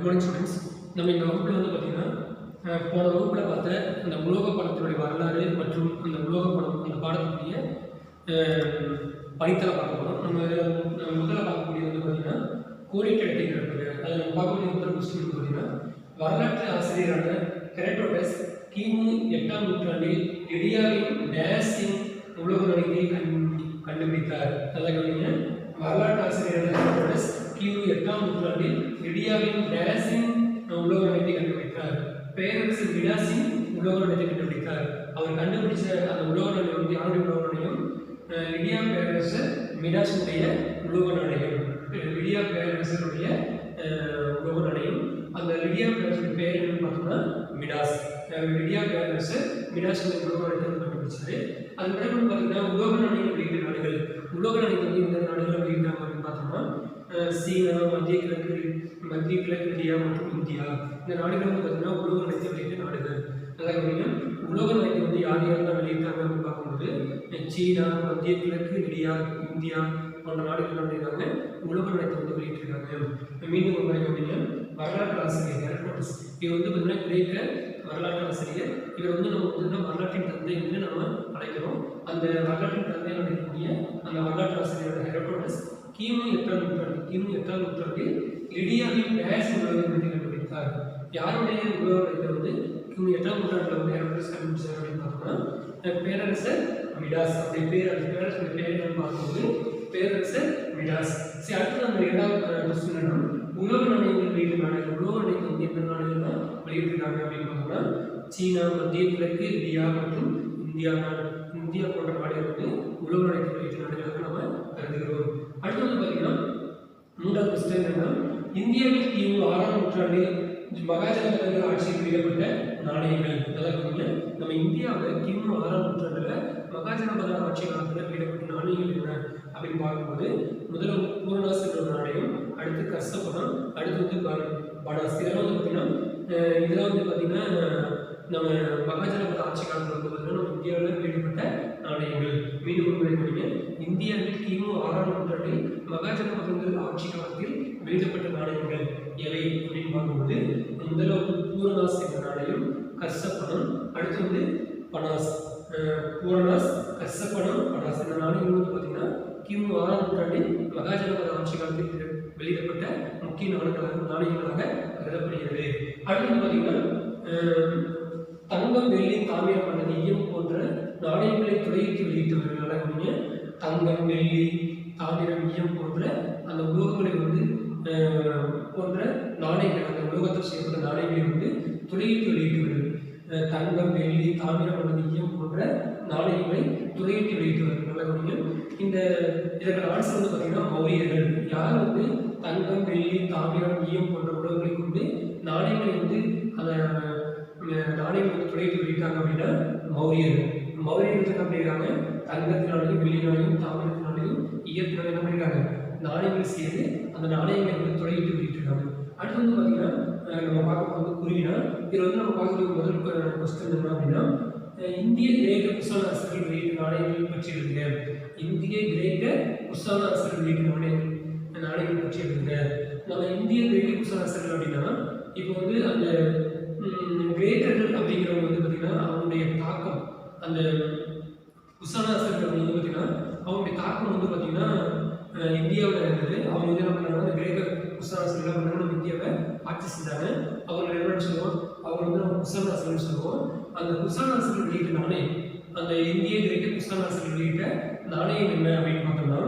Good morning students. நம்ம இந்த வகுப்பில் வந்து பார்த்திங்கன்னா போன வகுப்பில் பார்த்த அந்த உலோக படத்தினுடைய வரலாறு மற்றும் அந்த உலோக படம் அந்த பாடத்தினுடைய பணித்தலை பார்க்க போகிறோம். நம்ம முதல்ல பார்க்கக்கூடியது வந்து பார்த்திங்கன்னா கோடிட்டை கிடக்குது. அதில் நம்ம பார்க்கக்கூடிய முதல் கொஸ்டின் வந்து பார்த்திங்கன்னா வரலாற்று ஆசிரியரான ஹெரோடோட்டஸ் கிமு 8ஆம் நூற்றாண்டில் லிடியாவின் டேஸின் உலோக நாணயத்தை கண்டுபிடித்தார். நல்லா கவனிங்க. வரலாற்று ஆசிரியரான ஹெரோடோட்டஸ் கிமு 8ஆம் நூற்றாண்டில் லிடியாவின் டேஸின் உலோக நாணயத்தை கண்டுபிடித்தார். பேரரசு மிடாஸின் உலோக நாணயத்தை கண்டுபிடித்தார். அவர் கண்டுபிடிச்ச அந்த உலோக நாணயம் வந்து யாருடைய உலோக நாணயம்? லிடியா பேரரசு மிடாஸுடைய உலோக நாணயம். லிடியா பேரரசனுடைய உலோக நாணயம். அந்த லிடியா பேரரசு பேர் என்னன்னு பார்த்தோம்னா மிடாஸ். லிடியா பேரரசு மிடாஸுடைய உலோக நாணயத்தை கண்டுபிடிச்சாரு. அது பிறகு பார்த்தீங்கன்னா உலோக நாணயம் வெளியிட்ட நாடுகள். உலோக நாணயத்தை வந்து இந்த நாடுகள் வெளியிட்டாங்க அப்படின்னு பார்த்தோம்னா சீனா, மத்திய கிழக்கு இந்தியா மற்றும் இந்தியா. இந்த நாடுகள் வந்து பார்த்தீங்கன்னா உலோக நாணயத்தை வெளியிட்ட நாடுகள். அதாவது உலோக நாணயத்தை வந்து யார் யாரெல்லாம் வெளியிட்டாங்க அப்படின்னு பார்க்கும்போது சீனா, மத்திய கிழக்கு இந்தியா போன்ற நாடுகள் பண்ணியிருக்காங்க உலோக நாணயத்தை வந்து வெளியிட்டிருக்காங்க. மீண்டும் ஒரு முறை அப்படின்னா வரலாற்று ஆசிரியர் ஹெரோடோட்டஸ். இது வந்து பார்த்தீங்கன்னா கிரேக்க வரலாற்று ஆசிரியர். இவர் வந்து நம்ம வந்து வரலாற்றின் தந்தை என்று நம்ம அழைக்கிறோம். அந்த வரலாற்றின் தந்தை அழைக்கக்கூடிய அந்த வரலாற்று ஆசிரியரோட ஹெரோடோட்டஸ் கிமு 8ஆம் நூற்றாண்டில் லிடியாவின் டேஸ் உலோக நாணயத்தை கண்டுபிடித்தார். யாருடைய உலோக நாணயத்தை வந்து கிமு 8ஆம் நூற்றாண்டில் வந்து ஹெரோடோட்டஸ் கண்டுபிடிச்சார் அப்படின்னு பார்த்தோம்னா பேரரசர் மிடாஸ். அப்படி பேரரசர் பேர் என்னன்னு பார்க்கும்போது பேரரசர் மிடாஸ். சரி, அடுத்து நம்ம இரண்டாவது கொஸ்டின் என்ன? உலோக நாணயங்கள் வெளியிட்ட நாடுகள். உலோக நாணயத்தை வந்து எந்த நாடுகள்லாம் வெளியிட்டிருக்காங்க அப்படின்னு பார்த்தோம்னா சீனா, மத்திய கிழக்கு இந்தியா மற்றும் இந்தியா போன்ற நாடுகள் வந்து உலோக நாணயத்தை வெளியிட்ட நாடுகளாக நம்ம கருதுகிறோம். அடுத்து வந்து பார்த்தீங்கன்னா மூன்றாவது கொஸ்டின் என்னன்னா இந்தியாவில் கிமு 6ஆம் நூற்றாண்டில் மகாஜனபதங்கள் ஆட்சியில் வெளியிடப்பட்ட நாணயங்கள். அதாவது நம்ம இந்தியாவில் கிமு 6ஆம் நூற்றாண்டில் மகாஜனபத ஆட்சி காலத்தில் வெளியிடப்பட்ட நாணயங்கள் என்ன அப்படின்னு பார்க்கும்போது முதல்ல வந்து பூர்ணாஸ் என்ற நாணயம், அடுத்து கர்சபடம், அடுத்து வந்து பனாஸ். இதெல்லாம் வந்து பார்த்தீங்கன்னா நம்ம மகாஜனபத ஆட்சி காலத்தில் வந்து பார்த்தீங்கன்னா நம்ம இந்தியாவில் வெளியிடப்பட்ட நாணயங்கள். மீண்டும் ஒரு முறை படிங்க. இந்தியாவில் கிமு 6ஆம் நூற்றாண்டில் மகாஜனபதங்கள் ஆட்சி காலத்தில் வெளியிடப்பட்ட நாணயங்கள் எவை அப்படின்னு பார்க்கும்போது முதல்ல வந்து பூர்ணாஸ் என்ற நாணயம், கர்சப்பணம், அடுத்து வந்து பனாஸ். பூர்ணாஸ், கர்சப்பணம், பனாஸ் இந்த நாணயங்கள் வந்து பார்த்தீங்கன்னா கிமு 6ஆம் நூற்றாண்டில் மகாஜனபத ஆட்சி காலத்தில் வெளியிடப்பட்ட முக்கிய நாணயங்களாக கருதப்படுகிறது. அடுத்து வந்து பார்த்தீங்கன்னா தங்கம், வெள்ளி, தாமிரம் அல்லது ஈயம் போன்ற நாணயங்களை துளையிட்டு வெளியிட்டவர்கள். தங்கம், வெள்ளி, தாமிரம், ஈயம் போன்ற அந்த உலோகங்களை வந்து போன்ற நாணயங்கள், அந்த உலோகத்தில் செய்யப்பட்ட நாணயங்களை வந்து துளையிட்டு வெளியிட்டவர்கள். தங்கம், வெள்ளி, தாமிரம் அல்லது ஈயம் போன்ற நாணயங்களை துளையிட்டு வெளியிட்டவர்கள். இதற்கான ஆன்சர் வந்து பார்த்தீங்கன்னா மௌரியர்கள். யார் வந்து தங்கம், வெள்ளி, தாமிரம், ஈயம் போன்ற உலோகங்களை கொண்டு நாணயங்களை வந்து அந்த நாணயங்களை வந்து துளையிட்டு வெளியிட்டாங்க அப்படின்னா மௌரியர்கள். மௌரியர்கள் என்ன பண்ணியிருக்காங்க? தங்கத்தினாலையும், வெள்ளினாலையும், தாமிரத்தினாலையும், ஈயத்தினாலையும் என்ன பண்ணியிருக்காங்க? நாணயங்கள் செய்து அந்த நாணயங்களை வந்து துளையிட்டு வெளியிட்டிருக்காங்க. அடுத்து வந்து பார்த்தீங்கன்னா நம்ம பார்க்க வந்து குருவினா இதில் வந்து நம்ம பார்க்கக்கூடிய முதல் கொஸ்டின் என்ன அப்படின்னா இந்திய கிரேக்க குசான அரசர்கள் வெளியிட்ட நாணயங்கள் பற்றி எழுதுங்க. இந்திய கிரேக்க குசான அரசர்கள் வெளியிட்ட நாணயங்கள் பற்றி எழுதுங்க. நம்ம இந்திய கிரேக்க குசான அரசர்கள் அப்படின்னா இப்போ வந்து அந்த கிரேக்கர்கள் அப்படிங்கிறவங்க வந்து பார்த்தீங்கன்னா அவங்களுடைய தாக்கம், அந்த குசான அரசர்கள் வந்து பார்த்தீங்கன்னா அவங்களுடைய தாக்கம் வந்து பார்த்தீங்கன்னா இந்தியாவில் இருந்தது. அவங்க வந்து என்ன பண்ணாங்க? அந்த கிரேக்க குசான அரசர்கள் வந்து நம்ம இந்தியாவை ஆட்சி செஞ்சாங்க. அவங்க என்ன சொல்லுவோம்? அவங்க வந்து நம்ம குசான அரசர்கள் சொல்லுவோம். அந்த குசான அரசர்கள் வெளியிட்ட நாணயம், அந்த இந்திய கிரேக்க குசான அரசர்கள் வெளியிட்ட நாணயம் என்ன அப்படின்னு பார்த்தோம்னா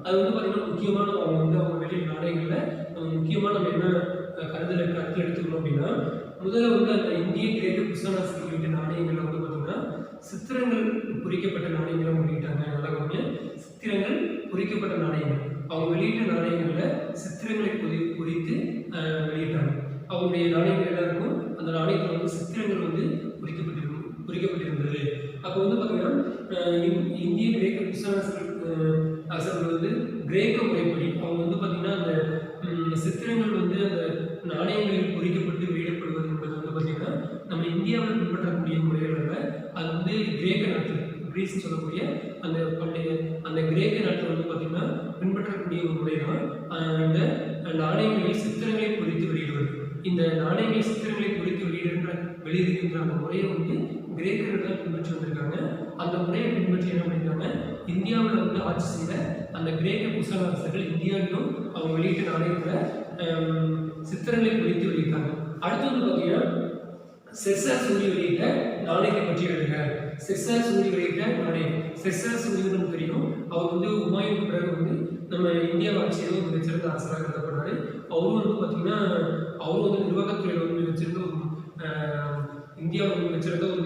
அது வந்து பார்த்தீங்கன்னா முக்கியமான அவங்க வந்து அவங்க வெளியிட்ட நாணயங்களில் முக்கியமாக நம்ம என்ன கருத்தில் எடுத்துக்கணும் அப்படின்னா முதல்ல வந்து அந்த இந்திய கிரேக்க குசான அரசர்கள் வெளியிட்ட நாணயங்களில் வந்து பார்த்தீங்கன்னா சித்திரங்கள் குறிக்கப்பட்ட நாணயங்களை வெளியிட்டாங்க. நல்லா கவனிங்க. சித்திரங்கள் குறிக்கப்பட்ட நாணயங்கள். அவங்க வெளியிட்ட நாணயங்களில் சித்திரங்களை குறித்து வெளியிட்டாங்க. அவங்களுடைய நாணயங்கள் எல்லாருக்கும் அந்த நாணயத்தில் வந்து சித்திரங்கள் வந்து குறிக்கப்பட்டிருந்தது. அப்போ வந்து பார்த்தீங்கன்னா இந்திய கிரேக்க குசான அரசர்கள் வந்து கிரேக்க முறைப்படி அவங்க வந்து பார்த்தீங்கன்னா அந்த சித்திரங்கள் வந்து அந்த நாணயங்களில் குறிக்கப்பட்டு வெளியிடப்படுவது என்பது வந்து பார்த்தீங்கன்னா நம்ம இந்தியாவில் பின்பற்றக்கூடிய முறைகள் அல்ல. அது வந்து கிரேக்க நாட்டில் கிரீஸ்ன்னு சொல்லக்கூடிய அந்த கிரேக்க நாட்டில் வந்து பார்த்தீங்கன்னா பின்பற்றக்கூடிய ஒரு முறை தான் இந்த நாணயங்களில் சித்திரங்களை குறித்து வெளியிடுவது. இந்த நாணயங்கள் சித்திரங்களை குறித்து வெளியிடுகின்ற அந்த முறையை வந்து கிரேக்கர்கள் தான் பின்பற்றி வந்திருக்காங்க. அந்த முறையை பின்பற்றி என்ன பண்ணியிருக்காங்க, இந்தியாவில் வந்து ஆட்சி செய்த அந்த கிரேக்க குசல அரசர்கள் இந்தியாவிலும் அவங்க வெளியிட்ட நாணயங்களை சித்திரங்களை குறித்து வெளியிட்டாங்க. அடுத்து வந்து பார்த்தீங்கன்னா செஸ்ஸர் சூரி வெளியிட்ட நாணயத்தை பற்றி எழுதுங்க. செஸ்ஸர் சூரி வெளியிட்ட நாணயம். செஸ்ஸர் சூரி நமக்கு தெரியும், அவர் வந்து உமாயூனுக்கு பிறகு வந்து நம்ம இந்தியாவை ஆட்சி செய்த ஒரு மிகச்சிறந்த அரசராக கருதப்படுறாரு. அவரும் வந்து பார்த்தீங்கன்னா அவரும் வந்து நிர்வாகத்துறையில் வந்து மிகச்சிறந்த ஒரு இந்தியாவில் மிகச்சிறந்த ஒரு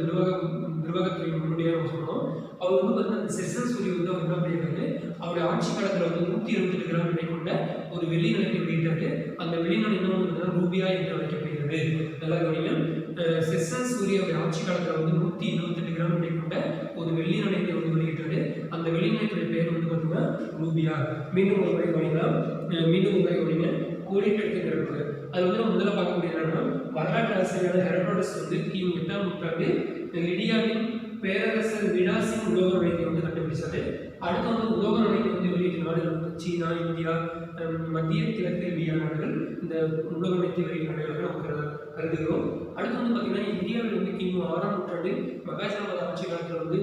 நிர்வாகத்துறை முன்னோடியாக சொல்லணும். அவர் வந்து பார்த்தீங்கன்னா செஸ்ஸர் சூரி வந்து அவர் என்ன பண்ணியிருக்காரு, அவருடைய ஆட்சி காலத்தில் வந்து 128 கிராம் எடை கொண்ட ஒரு வெள்ளி நாணயத்தை வெளியிட்டாரு. அந்த வெள்ளி நாணயம் வந்து ரூபியா என்று அழைக்கப்படுகிறது. நல்லா கவனிங்க, செஸ்ஸர் சூரியாவுடைய ஆட்சி காலத்தில் வந்து 128 கிராம் எடை கொண்ட ஒரு வெள்ளி நாணயத்தை வந்து வெளியிட்டாரு. அந்த வெள்ளி நாணயத்துடைய பேர் வந்து பார்த்தீங்கன்னா ரூபியா. மீண்டும் ஒரு முறை கவனிக்கலாம், மீண்டும் ஒரு முறை கவனிங்க. கோடிட்டெடுத்துங்கிறது அது வந்து நம்ம முதல்ல பார்க்கக்கூடிய என்னன்னா, வரலாற்று ஆசிரியரான ஹெரோடோட்டஸ் வந்து கிமு 8ஆம் நூற்றாண்டு லிடியாவின் பேரரசர் விடாசின் உலோக நாணயத்தை வந்து கண்டுபிடிச்சாரு. அடுத்து வந்து உலோக நாணயத்தை வந்து வெளியிட்ட நாடுகள் வந்து சீனா, இந்தியா, மத்திய கிழக்கு இந்தியா நாடுகள் இந்த உலோக நாணயத்தை வெளியிட்ட நாடுகளாக நம்ம கருதுகிறோம். அடுத்து வந்து பார்த்தீங்கன்னா இந்தியாவில் வந்து கிமு 6ஆம் நூற்றாண்டு மகாஜனபத ஆட்சி காலத்தில் வந்து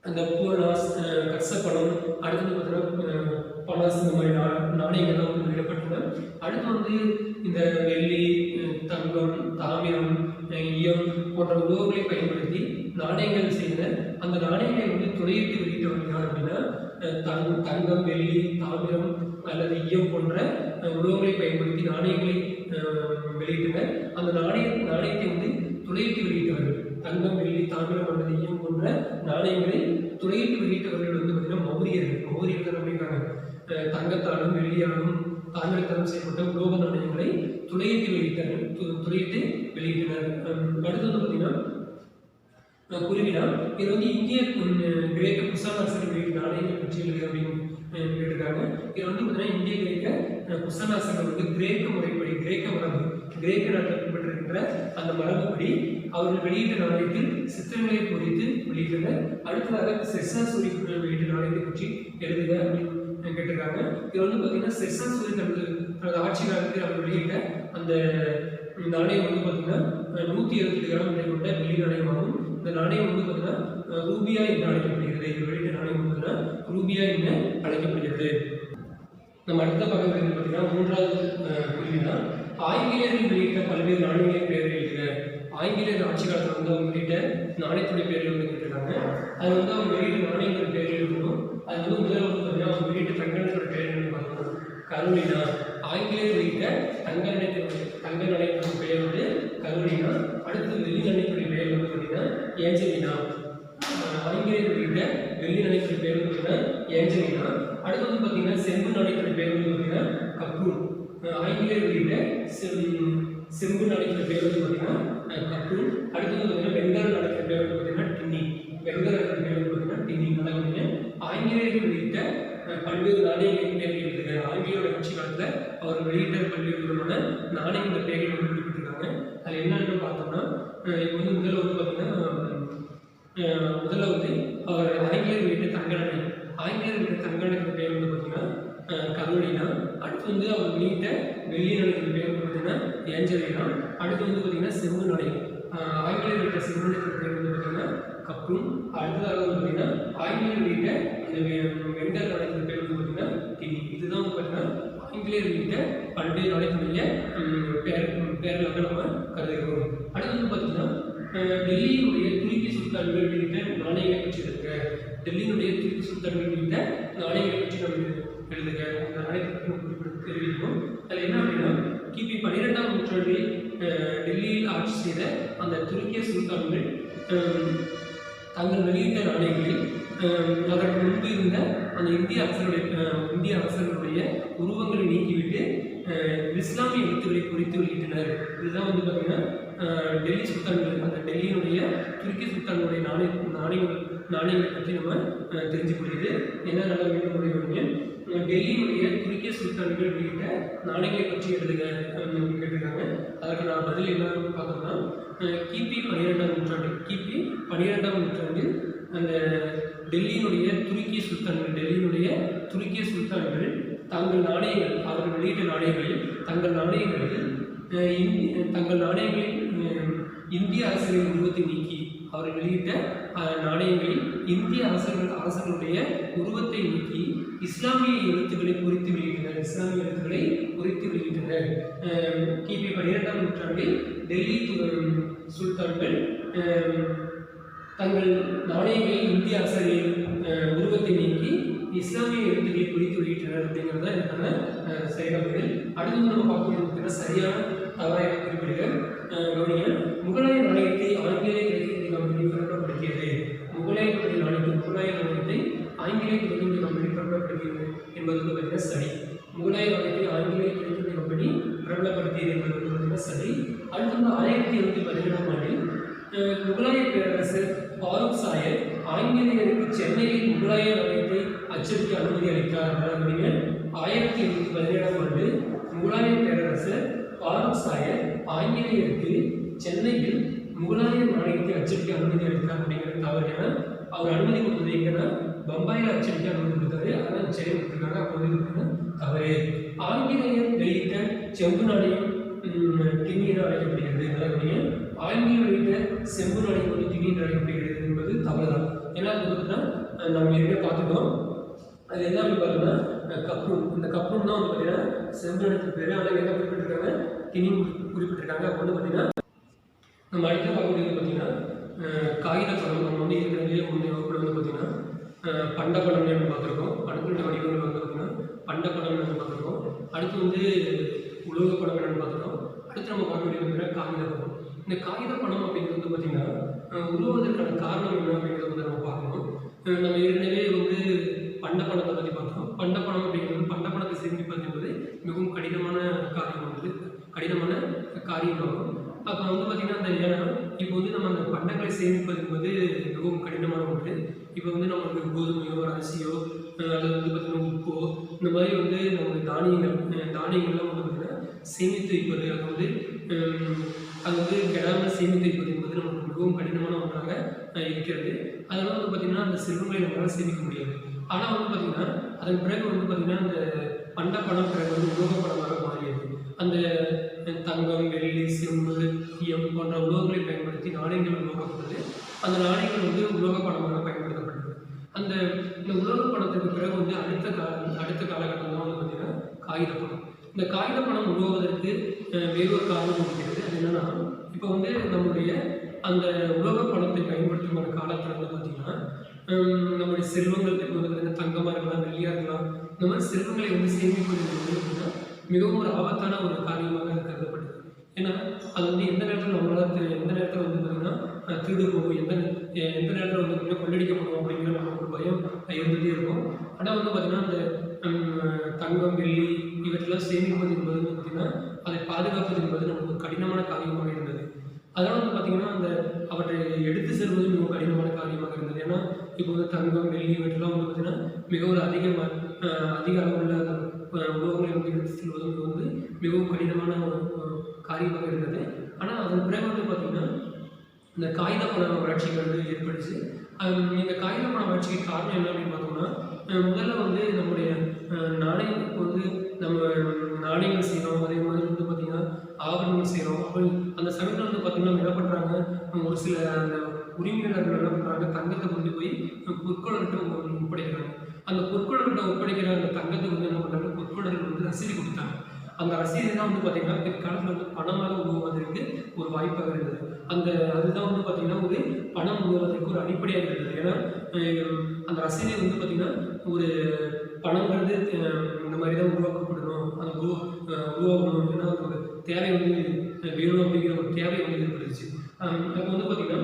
அந்த பூர்ணாஸ், கர்சப்பணம், அடுத்து வந்து பார்த்தீங்கன்னா பனாஸ், இந்த மாதிரி நாணயங்கள்லாம் வந்து வெளியிடப்பட்டன. அடுத்து வந்து இந்த வெள்ளி, தங்கம், தாமிரம், ஈயம் போன்ற உலோகங்களை பயன்படுத்தி நாணயங்கள் செய்த அந்த நாணயங்களை வந்து துளையிட்டு வெளியிட்டவர்கள் யார் அப்படின்னா தங்கம், வெள்ளி, தாமிரம் அல்லது ஈயம் போன்ற உலோகங்களை பயன்படுத்தி நாணயங்களை வெளியிட்டனர். அந்த நாணயத்தை வந்து துளையிட்டு வெளியிட்டவர்கள் தங்கம், வெள்ளி, தாமிரம் அல்லது ஈயம் போன்ற நாணயங்களை துளையிட்டு வெளியிட்டவர்கள் வந்து பார்த்தீங்கன்னா மௌரியர்கள் அப்படிங்கிறாங்க. தங்கத்தாலும் வெள்ளியாலும் தாமிரத்தாலும் செய்யப்பட்ட உலோக நாணயங்களை துளையிட்டு வெளியிட்டனர். அடுத்து வந்து பார்த்தீங்கன்னா குருவினா இது வந்து இந்திய கிரேக்க குசான அரசர்கள் வெளியிட்ட நாணயங்கள் பற்றி எழுது அப்படின்னு கேட்டிருக்காங்க. இது வந்து பார்த்தீங்கன்னா இந்திய கிரேக்க குசான அரசர்கள் வந்து கிரேக்க முறைப்படி, கிரேக்க மரபு, கிரேக்க நாட்டில் பின்பற்றிருக்கிற அந்த மரபுப்படி அவர்கள் வெளியிட்ட நாணயத்தில் சித்திரங்களை பொறித்து வெளியிட்டனர். அடுத்ததாக செஸ்ஸர் சூரி வெளியிட்ட நாணயத்தை பற்றி எழுதுக அப்படின்னு கேட்டிருக்காங்க. இது வந்து பார்த்தீங்கன்னா செஸ்ஸர் சூரி தனது ஆட்சி காலத்தில் அவர் வெளியிட்ட அந்த நாணயம் வந்து பார்த்தீங்கன்னா 128 கிராம் எடை கொண்ட வெள்ளி நாணயமாகும். இந்த நாணயம் வந்து பார்த்தீங்கன்னா ரூபியா என்று அழைக்கப்படுகிறது. இது வெளியிட்ட நாணயம் வந்து பார்த்தீங்கன்னா ரூபியா என்று அழைக்கப்படுகிறது. நம்ம அடுத்த பக்கம் பார்த்தீங்கன்னா 3வது கேள்வி தான், ஆங்கிலேயர்கள் வெளியிட்ட பல்வேறு நாணயங்களின் பெயர்கள் எழுதுக. ஆங்கிலேயர் ஆட்சி காலத்தில் வந்து அவங்க வெளியிட்ட நாணயத்துடைய பேர்கள் வந்து கேட்டிருக்காங்க. அது வந்து அவங்க வெளியிட்ட நாணயங்கள் பேர்கள் எழுதணும். அது வந்து முதல்ல வந்து பார்த்தீங்கன்னா அவங்க வெளியிட்ட தங்கத்தோட பேர்கள் பார்த்தோம்னா கரோலினா. ஆங்கிலேயர் வெளியிட்ட தங்க நாணயத்தின் பெயர் வந்து கரோலினா. அடுத்து வெள்ளி நாணயத்துடைய பெயர் வந்து பார்த்தீங்கன்னா ஏஞ்சலினா. ஆங்கிலேயர் வெளியிட்ட வெள்ளி நாணயத்துடைய பெயர் வந்து பார்த்தீங்கன்னா ஏஞ்சலினா. அடுத்து வந்து பார்த்தீங்கன்னா செம்பு நாணயத்துடைய பெயர் வந்து பார்த்தீங்கன்னா கப்ரூன். ஆங்கிலேயர் வெளியிட்ட செம்பு நாணயத்துடைய பெயர் வந்து பார்த்தீங்கன்னா கப்ரூன். அடுத்து வந்து பார்த்தீங்கன்னா வெங்கல நாணயத்துடைய பெயர் வந்து பார்த்தீங்கன்னா டின்னி. வெங்கல நாணயத்துடைய பெயர் வந்து பார்த்தீங்கன்னா டின்னி. நல்லா ஆங்கிலேயர்கள் வெளியிட்ட பல்வேறு நாணயங்களின் பெயர்கள் எழுதுக. ஆங்கிலேயோட ஆட்சி காலத்தில் அவர் வெளியிட்ட பல்வேறு விதமான நாணயங்கள் பெயர்கள் வந்து குறிப்பிட்டிருக்காங்க. அது என்னன்னு பார்த்தோம்னா இப்போ வந்து முதல்ல வந்து பார்த்தீங்கன்னா முதல்ல வந்து அவர் ஆங்கிலேயர் வெளியிட்ட தங்க நாணயம். ஆங்கிலேயர் வெளியிட்ட தங்க நாணயத்தின் பெயர் வந்து பார்த்தீங்கன்னா கரோலினா. அடுத்து வந்து அவர் வெளியிட்ட வெள்ளி நாணயத்தின் பெயர் வந்து பார்த்தீங்கன்னா ஏஞ்சலினா. அடுத்து வந்து பார்த்தீங்கன்னா செம்பு நாணயம். ஆங்கிலேயர் வெளியிட்ட செம்பு நாணயத்தின் பெயர் வந்து பார்த்தீங்கன்னா கப்ரூன். அடுத்ததாக வந்து பார்த்தீங்கன்னா ஆங்கிலேயர் வெளியிட்ட வெங்கல நாணயத்தின் பேர் வந்து பார்த்தீங்கன்னா டின்னி. இதுதான் வந்து பார்த்தீங்கன்னா ஆங்கிலேயர் வெளியிட்ட பல்வேறு நாணயத்தினுடைய பேர்களாக நம்ம கருதுகிறோம். அடுத்து வந்து பார்த்தீங்கன்னா டெல்லியினுடைய துருக்கி சுல்தான்கள் வெளியிட்ட நாணயங்களை பற்றி எழுதுக. டெல்லியினுடைய துருக்கி சுல்தான்கள் வெளியிட்ட நாணயங்களை பற்றி நம்ம எழுதுக. அந்த நாணயத்தை பற்றி நம்ம தெரிவிக்கணும். அதில் என்ன அப்படின்னா கிபி 12ஆம் நூற்றாண்டில் டெல்லியில் ஆட்சி செய்த அந்த துருக்கிய சுல்தான்கள் தாங்கள் வெளியிட்ட நாணயங்களில் அதற்கு முன்பு இருந்த அந்த இந்திய அரசர்களுடைய உருவங்களை நீக்கிவிட்டு இஸ்லாமிய எழுத்துக்களை குறித்து வெளியிட்டனர். இதுதான் வந்து பார்த்தீங்கன்னா டெல்லி சுல்தான்கள், அந்த டெல்லியினுடைய துருக்கி சுல்தானுடைய நாணயங்களை பற்றி நம்ம தெரிஞ்சுக்கொள்கிறது. என்ன நல்ல மீண்டும் முறையுடைய டெல்லியினுடைய துருக்கிய சுல்தான்கள் வெளியிட்ட நாணயங்களை பற்றி எழுதுக கேட்டிருக்காங்க. அதற்கு நான் பதில் என்னன்னு பார்த்தோம்னா கிபி 12ஆம் நூற்றாண்டில் அந்த டெல்லியினுடைய துருக்கிய சுல்தான்கள் தங்கள் நாணயங்கள் அவர்கள் வெளியிட்ட நாணயங்களில் தங்கள் நாணயங்களில் இந்திய அரசர்களின் உருவத்தை நீக்கி அவர்கள் வெளியிட்ட நாணயங்களில் இந்திய அரசர்களுடைய உருவத்தை நீக்கி இஸ்லாமிய எழுத்துக்களை பொறித்து வெளியிட்டனர். கிபி 12ஆம் நூற்றாண்டில் டெல்லி சுல்தான்கள் தங்கள் நாணயங்களில் இந்திய அரசர்களின் உருவத்தை நீக்கி இஸ்லாமிய எழுத்துக்களை பொறித்து வெளியிட்டனர் அப்படிங்கிறது தான் எனக்கான செயல்பாடுகள். அடுத்து நம்ம பார்க்கக்கூடிய சரியான தவறான குறிப்பிடுகள். முகலாய நாணயத்தை ஆங்கிலேய கிழக்கிந்திய கம்பெனி பிரபலப்படுத்தியது. முகலாய நாணயத்தை ஆங்கிலேய கிழக்கிந்திய கம்பெனி பிரபலப்படுத்தியது என்பது வந்து பார்த்தீங்கன்னா சரி. முகலாய நாணயத்தை ஆங்கிலேய கிழக்கிந்திய கம்பெனி பிரபலப்படுத்தியது என்பது வந்து பார்த்தீங்கன்னா சரி. அடுத்து வந்து 1717ஆம் ஆண்டில் முகலாய பேரரசர் ஃபாரூக் சாயர் ஆங்கிலேயருக்கு சென்னையில் முகலாய நாணயத்தை அச்சடிக்க அனுமதி அளித்தார். 1717ஆம் ஆண்டு முகலாய பேரரசர் ஃபாரூக் சாயர் ஆங்கிலேயருக்கு சென்னையில் முகலாய நாணயத்தை அச்சடிக்க அனுமதி அளித்தார் அப்படிங்கிறது தவறு. ஏன்னா அவர் அனுமதி கொடுத்தது எங்கன்னா பம்பாயில் அச்சடிக்க அனுமதி கொடுத்தாரு, ஆனால் சென்னை கொடுத்துருக்காங்க. அப்போ வந்து தவறு. ஆங்கிலேயர் வெளியிட்ட செம்பு நாணயம் திணீர் அழைக்கப்படுகிறது. ஆங்கிலேயர் வெளியிட்ட செம்பு நாணயம் வந்து திணீர் அழைக்கப்படுகிறது என்பது தவறு தான். ஏன்னா அது பார்த்தீங்கன்னா நம்ம ஏற்கனவே பார்த்துட்டோம். அது என்ன அப்படின்னு பார்த்தோம்னா கப்ரூன். இந்த கப்ரூன் தான் வந்து பார்த்தீங்கன்னா செம்பு நாணயத்துக்கு பேர். ஆனால் என்ன குறிப்பிட்டிருக்காங்க, திணீர் குறிப்பிட்டிருக்காங்க. அப்போ வந்து பார்த்தீங்கன்னா நம்ம அடுத்து பார்க்கக்கூடியது பார்த்தீங்கன்னா காகித பணம். நம்ம வந்து ஏற்கனவே முந்தைய வகுப்பில் வந்து பார்த்தீங்கன்னா பண்ட பணம் என்று பார்த்துருக்கோம். அடுத்த வடிவங்கள் வந்து பார்த்தீங்கன்னா பண்ட பணம் என்று பார்த்துருக்கோம். அடுத்து வந்து உலோக பணம் என்னன்னு பார்த்துருக்கோம். அடுத்து நம்ம பார்க்கக்கூடியது பார்த்தீங்கன்னா காகித பணம். இந்த காகித பணம் அப்படிங்கிறது வந்து பார்த்தீங்கன்னா உருவாவதற்கான காரணம் என்ன அப்படிங்கிறத வந்து நம்ம பார்க்கணும். நம்ம ஏற்கனவே வந்து பண்ட பணத்தை பற்றி பார்த்தோம். பண்ட பணம் அப்படிங்கிறது பண்ட பணத்தை சேமிப்பது என்பது மிகவும் கடினமான காரியமாகும். அப்போ வந்து பார்த்திங்கன்னா அந்த ஏன்னா இப்போ வந்து நம்ம அந்த பண்டங்களை சேமிப்பது என்பது மிகவும் கடினமான ஒன்று. இப்போ வந்து நம்மளுக்கு கோதுமையோ அரிசியோ அல்லது வந்து பார்த்திங்கன்னா உப்போ இந்த மாதிரி வந்து நம்மளுடைய தானியங்கள்லாம் வந்து பார்த்திங்கன்னா சேமித்து வைப்பது, அது வந்து கெடாமல் சேமித்து வைப்பது என்பது நமக்கு மிகவும் கடினமான ஒன்றாக இருக்கிறது. அதனால் வந்து பார்த்திங்கன்னா அந்த செல்வங்களை நம்மளால் சேமிக்க முடியாது. ஆனால் வந்து பார்த்திங்கன்னா அதன் பிறகு வந்து பார்த்திங்கன்னா அந்த பண்ட பணம் பிறகு வந்து உலோக பணமாக மாறியது. அந்த தங்கம், வெள்ளி, செம்பு, ஈயம் போன்ற உலோகங்களை பயன்படுத்தி நாணயங்கள் உருவாக்கப்பட்டது. அந்த நாணயங்கள் வந்து உலோக பணமாக பயன்படுத்தப்பட்டது. இந்த உலோக பணத்துக்கு பிறகு வந்து அடுத்த காலகட்டம் தான் வந்து பார்த்திங்கன்னா காகித பணம். இந்த காகித பணம் உருவாவதற்கு வேறொரு காரணம் இருக்கிறது. அது என்னன்னா, இப்போ வந்து நம்முடைய அந்த உலோக பணத்தை பயன்படுத்தும் காலத்தில் வந்து பார்த்திங்கன்னா நம்முடைய செல்வங்கள் இப்போ வந்து தங்கமாக இருக்கலாம், வெள்ளியாக இருக்கலாம், இந்த மாதிரி செல்வங்களை வந்து சேமிப்பது அப்படின்னா மிகவும் ஒரு ஆபத்தான ஒரு காரியமாக அது கருதப்பட்டது. ஏன்னா அது வந்து எந்த நேரத்தில் வந்து பார்த்திங்கன்னா திருடு போகும், எந்த நேரத்தில் வந்து பார்த்திங்கன்னா கொள்ளடிக்கப்படும் அப்படிங்கிற நமக்கு ஒரு பயம் இருந்துகிட்டே இருக்கும். ஆனால் வந்து பார்த்திங்கன்னா அந்த தங்கம், வெள்ளி இவற்றெல்லாம் சேமிப்பது என்பது வந்து பார்த்திங்கன்னா அதை பாதுகாப்பது என்பது நமக்கு ஒரு கடினமான காரியமாக இருந்தது. அதனால் வந்து பார்த்திங்கன்னா அவற்றை எடுத்து செல்வது மிகவும் கடினமான காரியமாக இருந்தது. ஏன்னா இப்போ வந்து தங்கம், வெள்ளி இவற்றெல்லாம் வந்து பார்த்திங்கன்னா மிக ஒரு அதிக அளவுள்ள உலோகங்களை வந்து எடுத்து செல்வது வந்து மிகவும் கடினமான காரியமாக இருந்தது. ஆனால் அதன் பிறகு வந்து பார்த்திங்கன்னா இந்த காகித பண வளர்ச்சிகள் வந்து ஏற்படுச்சு. இந்த காகித பண வளர்ச்சிக்கு காரணம் என்ன அப்படின்னு பார்த்தோம்னா, முதல்ல வந்து நம்முடைய நாணயத்துக்கு வந்து நம்ம நாணயங்கள் செய்கிறோம், அதே மாதிரி வந்து பார்த்திங்கன்னா ஆபரணங்கள் செய்கிறோம். அப்போ அந்த சமயத்தில் வந்து பார்த்திங்கன்னா என்ன பண்ணுறாங்க, ஒரு சில அந்த உரிமையாளர்கள் என்ன பண்ணுறாங்க, தங்கத்தை கொண்டு போய் பொற்கொள்ளர்கிட்ட ஒப்படைக்கிறாங்க. அந்த பொற்கொள்ளர்கிட்ட ஒப்படைக்கிற அந்த தங்கத்தை வந்து என்ன பண்ணுறாங்க, பொற்கொள்ளர்கள் வந்து ரசீது கொடுத்தாங்க. அந்த ரசீது தான் வந்து பார்த்திங்கன்னா பிற்காலத்தில் வந்து பணமாக உருவாவதற்கு ஒரு வாய்ப்பாக இருந்தது. அதுதான் வந்து பார்த்திங்கன்னா ஒரு பணம் உருவாவதற்கு ஒரு அடிப்படையாக இருந்தது. ஏன்னா அந்த ரசீதை வந்து பார்த்திங்கன்னா ஒரு பணங்கிறது இந்த மாதிரி தான் உருவாக்கப்படணும், அது உருவாகணும், ஏன்னா அது ஒரு தேவை வந்து வேணும் அப்படிங்கிற ஒரு தேவை வந்து ஏற்படுச்சு. அப்போ வந்து பார்த்திங்கன்னா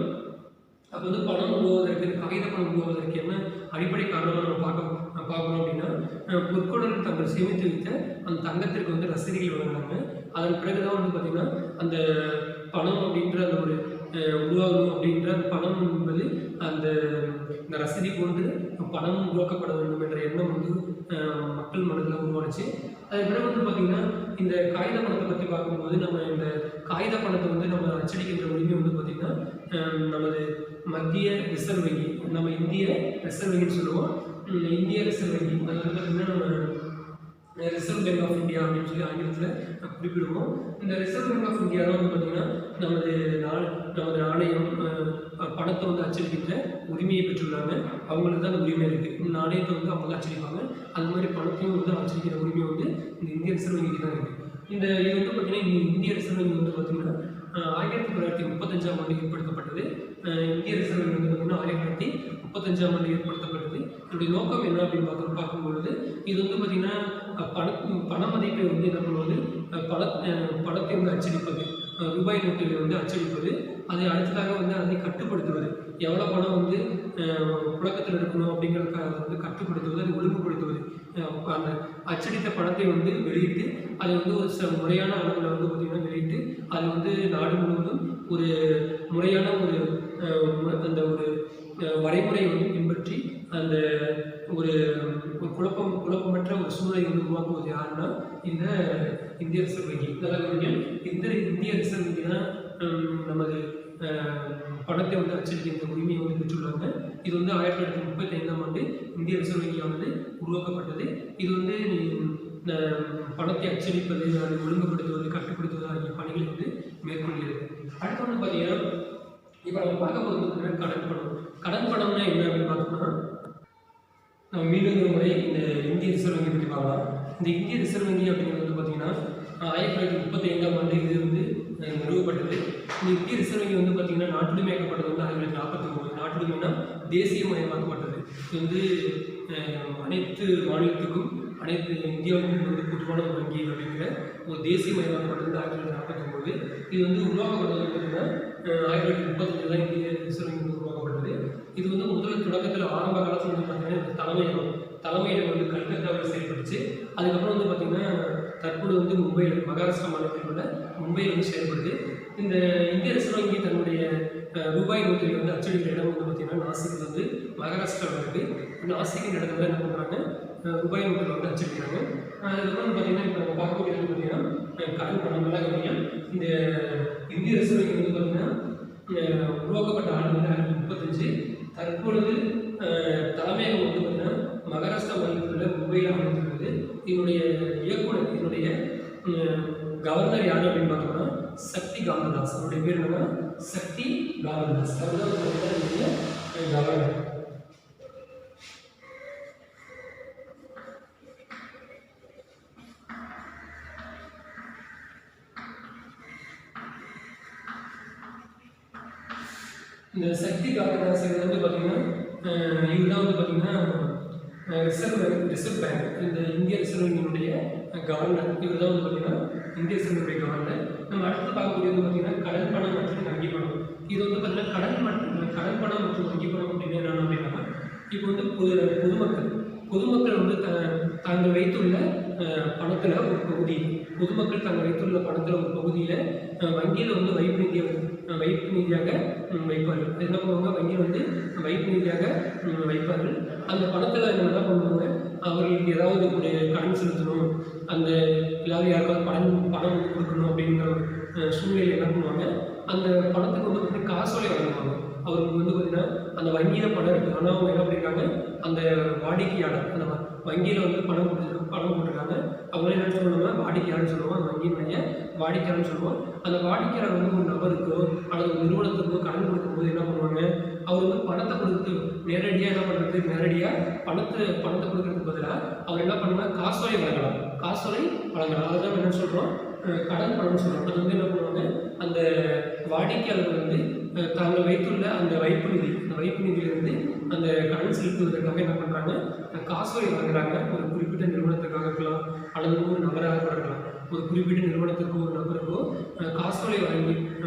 பணம் உருவாவதற்கு, காகித பணம் உருவாவதற்கு என்ன அடிப்படை காரணமாக நம்ம பார்க்கணும் அப்படின்னா, பொற்கொள்ளர்கள் தங்கள் சேமித்து வைத்த அந்த தங்கத்திற்கு வந்து ரசீதுகள் வழங்கினாங்க. அதன் பிறகுதான் வந்து பார்த்திங்கன்னா அந்த பணம் அப்படின்ற அந்த ஒரு உருவாகணும் அப்படின்ற அந்த பணம் என்பது இந்த ரசீதி போன்று பணம் உருவாக்கப்பட வேண்டும் என்ற எண்ணம் வந்து மக்கள் மனதில் உருவானுச்சு. அதன் பிறகு வந்து பார்த்திங்கன்னா இந்த காகித பணத்தை பற்றி பார்க்கும்போது நம்ம இந்த காகித பணத்தை வந்து நம்ம அச்சடிக்கின்ற உரிமை வந்து பார்த்திங்கன்னா நமது மத்திய ரிசர்வ் வங்கி, நம்ம இந்திய ரிசர்வ் வங்கின்னு சொல்லுவோம். இந்திய ரிசர்வ் வங்கி அது வந்து பார்த்திங்கன்னா நம்ம ரிசர்வ் பேங்க் ஆஃப் இந்தியா அப்படின்னு சொல்லி ஆங்கிலத்தில் குறிப்பிடுவோம். இந்த ரிசர்வ் பேங்க் ஆஃப் இந்தியா தான் வந்து பார்த்திங்கன்னா நமது நாணயம் பணத்தை வந்து அச்சடிக்கின்ற உரிமையை பெற்றுள்ளாங்க. அவங்களுக்கு தான் அந்த உரிமை இருக்குது. நாணயத்தை வந்து அவங்க தான் அச்சடிப்பாங்க. அது மாதிரி பணத்தையும் வந்து அச்சடிக்கிற உரிமை வந்து இந்த இந்திய ரிசர்வ் வங்கிக்கு தான் இருக்குது. இது வந்து பார்த்திங்கன்னா இந்திய ரிசர்வ் வங்கி வந்து பார்த்திங்கன்னா 1935ஆம் ஆண்டு ஏற்படுத்தப்பட்டது. இந்திய ரிசர்வ் வங்கி வந்து பார்த்திங்கன்னா 1935ஆம் ஆண்டு ஏற்படுத்தப்பட்டது. இதனுடைய நோக்கம் என்ன அப்படின்னு பார்க்கும்பொழுது இது வந்து பார்த்திங்கன்னா பண மதிப்பை வந்து என்ன பண்ணுவது, பணத்தை வந்து அச்சடிப்பது, ரூபாய் நோட்டுகளை வந்து அச்சடிப்பது, அதை அடுத்ததாக வந்து அதை கட்டுப்படுத்துவது, எவ்வளோ பணம் வந்து புழக்கத்தில் இருக்கணும் அப்படிங்கிறதுக்காக அதை வந்து கட்டுப்படுத்துவது, அதை ஒழுங்குபடுத்துவது, அந்த அச்சடித்த பணத்தை வந்து வெளியிட்டு அதை வந்து ஒரு முறையான அளவில் வந்து பார்த்திங்கன்னா வெளியிட்டு அது வந்து நாடு முழுவதும் ஒரு முறையான ஒரு அந்த ஒரு வரைமுறையை வந்து பின்பற்றி அந்த ஒரு குழப்பமற்ற ஒரு சூழலை வந்து உருவாக்குவது யாருன்னா இந்த இந்திய ரிசர்வ் வங்கி. இந்த இந்திய ரிசர்வ் வங்கி தான் நமது பணத்தை வந்து அச்சடிக்கின்ற உரிமையை வந்து பெற்றுள்ளாங்க. இது வந்து 1935ஆம் ஆண்டு இந்திய ரிசர்வ் வங்கியானது உருவாக்கப்பட்டது. இது வந்து பணத்தை அச்சடிப்பது, அதை ஒழுங்குபடுத்துவது, கட்டுப்படுத்துவது ஆகிய பணிகளை வந்து மேற்கொள்கிறது. அடுத்து வந்து பார்த்தீங்கன்னா இப்போ நம்ம பார்க்க போகிறது கடன் பணம்னா என்ன அப்படின்னு பார்த்தோம்னா, நம்ம மீண்டும் ஒரு முறை இந்த இந்திய ரிசர்வ் வங்கி பற்றி பார்க்கலாம். இந்த இந்திய ரிசர்வ் வங்கி அப்படிங்கிறது வந்து பார்த்தீங்கன்னா 1935ஆம் ஆண்டு இது வந்து நிறுவப்பட்டது. இந்த இந்திய ரிசர்வ் வங்கி வந்து பார்த்தீங்கன்னா நாட்டுடைமையாக்கப்பட்டது வந்து 1949. நாட்டுடைமைனா தேசியமயமாக்கப்பட்டது. இது வந்து அனைத்து மாநிலத்துக்கும் அனைத்து இந்தியாவுக்கும் வந்து பொதுவான ஒரு வங்கி அப்படிங்கிற ஒரு தேசியமயமாக்கப்பட்டது 1949. இது வந்து உருவாக்கப்பட்டது பார்த்தீங்கன்னா 1935 தான் இந்திய ரிசர்வ் வங்கி உருவாக்கப்பட்டது. இது வந்து முதல் தொடக்கத்தில் ஆரம்ப காலத்தில் வந்து பார்த்தீங்கன்னா தலைமையிடம் வந்து கல்கத்தாவில் செயல்பட்டுச்சு. அதுக்கப்புறம் வந்து பார்த்திங்கன்னா தற்போது வந்து மும்பையில், மகாராஷ்டிரா மாநிலத்தில் உள்ள மும்பையில் வந்து செயல்படுது. இந்த இந்திய ரிசர்வ் வங்கி தன்னுடைய ரூபாய் நோட்டுகளை வந்து அச்சடிக்கிற இடம் வந்து பார்த்திங்கன்னா நாசிக் வந்து மகாராஷ்டிராவில் இருக்குது. நாசிக்கின் இடத்துல என்ன பண்ணுறாங்க, ரூபாய் நோட்டுகளை வந்து அச்சடிக்கிறாங்க. அதுக்கப்புறம் பார்த்திங்கன்னா இப்போ நம்ம பார்க்கக்கூடியது பார்த்திங்கன்னா கடன் பணமெல்லாம் கம்மியாக இந்த இந்திய ரிசர்வ் வங்கி வந்து பார்த்திங்கன்னா உருவாக்கப்பட்ட ஆண்டு வந்து 1935. தற்பொழுது தலைமையகம் வந்து பார்த்திங்கன்னா மகாராஷ்டிரா மாநிலத்தில் உள்ள மும்பையில் அமைந்துள்ளது. இதனுடைய இயக்குனர், இதனுடைய கவர்னர் யார் அப்படின்னு பார்த்தோம்னா சக்தி காந்ததாஸ். அவருடைய பேர் என்னன்னா சக்தி காந்ததாஸ். அவர் தான் கவர்னர். இந்த சக்தி காந்ததாஸ் வந்து பார்த்திங்கன்னா இவர் தான் வந்து பார்த்திங்கன்னா ரிசர்வ் பேங்க், இந்த இந்திய ரிசர்வ் வங்கியினுடைய கவர்னர். இவர் தான் வந்து பார்த்திங்கன்னா இந்திய ரிசர்வ் வங்கியுடைய கவர்னர். நம்ம அடுத்து பார்க்கக்கூடியது பார்த்திங்கன்னா கடன் பணம் மற்றும் வங்கி பணம். இது வந்து பார்த்திங்கன்னா கடன் பணம் மற்றும் வங்கி பணம் அப்படின்னு என்னென்ன அப்படின்னா, இப்போ வந்து பொதுமக்கள் வந்து தாங்கள் வைத்துள்ள பணத்தில் ஒரு பகுதி, பொதுமக்கள் தாங்கள் வைத்துள்ள பணத்தில் ஒரு பகுதியில் வங்கியில் வந்து வைப்பு நிதியாக வைப்பார்கள். என்ன பண்ணுவாங்க, வங்கியில் வந்து வைப்பு நிதியாக வைப்பார்கள். அந்த பணத்தில் என்ன பண்ணுவாங்க, அவர்களுக்கு ஏதாவது ஒரு கடன் செலுத்தணும், அந்த இல்லாத யாருக்காவது பணம் வந்து கொடுக்கணும் அப்படிங்கிற சூழ்நிலை என்ன பண்ணுவாங்க, அந்த பணத்துக்கு வந்து பார்த்திங்கன்னா காசோலை வழங்குவாங்க. அவருக்கு வந்து பார்த்திங்கன்னா அந்த வங்கியில் பணம் இருக்குது, ஆனால் அவங்க என்ன பண்ணியிருக்காங்க, அந்த வாடிக்கையாளர், அந்த வங்கியில் வந்து பணம் போட்டிருக்காங்க, அவங்களே என்ன சொல்லுவாங்க, வாடிக்கையாளர்னு சொல்லுவோம். அந்த வங்கியினுடைய வாடிக்கையாளர்னு சொல்லுவோம். அந்த வாடிக்கையாளர் வந்து ஒரு நபருக்கோ அல்லது ஒரு நிறுவனத்துக்கோ கடன் கொடுக்கும்போது என்ன பண்ணுவாங்க, அவர் வந்து பணத்தை கொடுத்து நேரடியாக என்ன பண்ணுறது, நேரடியாக பணத்தை கொடுக்கறதுக்கு பதிலாக அவர் என்ன பண்ணலாம், காசோலை வழங்கலாம். அதுதான் என்ன சொல்கிறோம், கடன் பணம்னு சொல்கிறோம். அது வந்து என்ன பண்ணுவாங்க, அந்த வாடிக்கையாளர் வந்து தாங்கள் வைத்துள்ள அந்த வைப்பு நிதியிலிருந்து அந்த கடன் செலுத்துவதற்காக என்ன பண்ணுறாங்க, காசோலை வழங்குறாங்க. ஒரு குறிப்பிட்ட நிறுவனத்துக்காக இருக்கலாம் அல்லது ஒரு நபராக இருக்கலாம். ஒரு குறிப்பிட்ட நிறுவனத்துக்கோ ஒரு நபருக்கோ காசோலை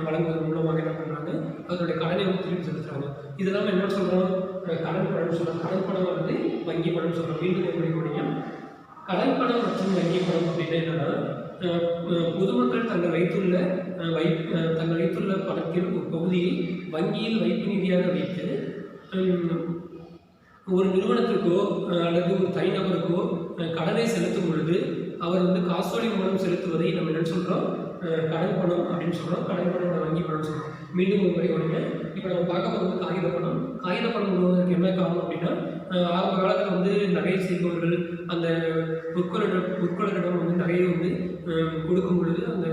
வழங்குவதன் மூலமாக என்ன பண்ணுறாங்க, அதனுடைய கடனை வந்து திருப்பி செலுத்துறாங்க. இதெல்லாம் என்ன சொல்கிறோம், கடன் பணம்னு சொல்கிறோம். கடன் பணம் வந்து வங்கி பணம்னு சொல்கிறோம். மீண்டும் என்னுடைய கடன் பணம் மற்றும் வங்கி பணம் அப்படின்னா என்னன்னா, பொதுமக்கள் தங்கள் வைத்துள்ள பணத்தில் ஒரு பகுதியை வங்கியில் வைப்பு நிதியாக வைத்து ஒரு நிறுவனத்திற்கோ அல்லது ஒரு தனிநபருக்கோ கடனை செலுத்தும் பொழுது அவர் வந்து காசோலை மூலம் செலுத்துவதை நம்ம என்ன சொல்கிறோம், கடன் பணம் அப்படின்னு சொல்கிறோம். கடன் பணம் வங்கி பணம் சொல்கிறோம். மீண்டும் ஒரு முறை இப்போ நம்ம பார்க்க போகிறது காகித பணம். முழுவதற்கு என்ன காரணம் அப்படின்னா, ஆரம்ப காலத்தில் வந்து நகை செய்பவர்கள் அந்த பொற்கொள்ளரிடம் வந்து நகையை வந்து கொடுக்கும் பொழுது அந்த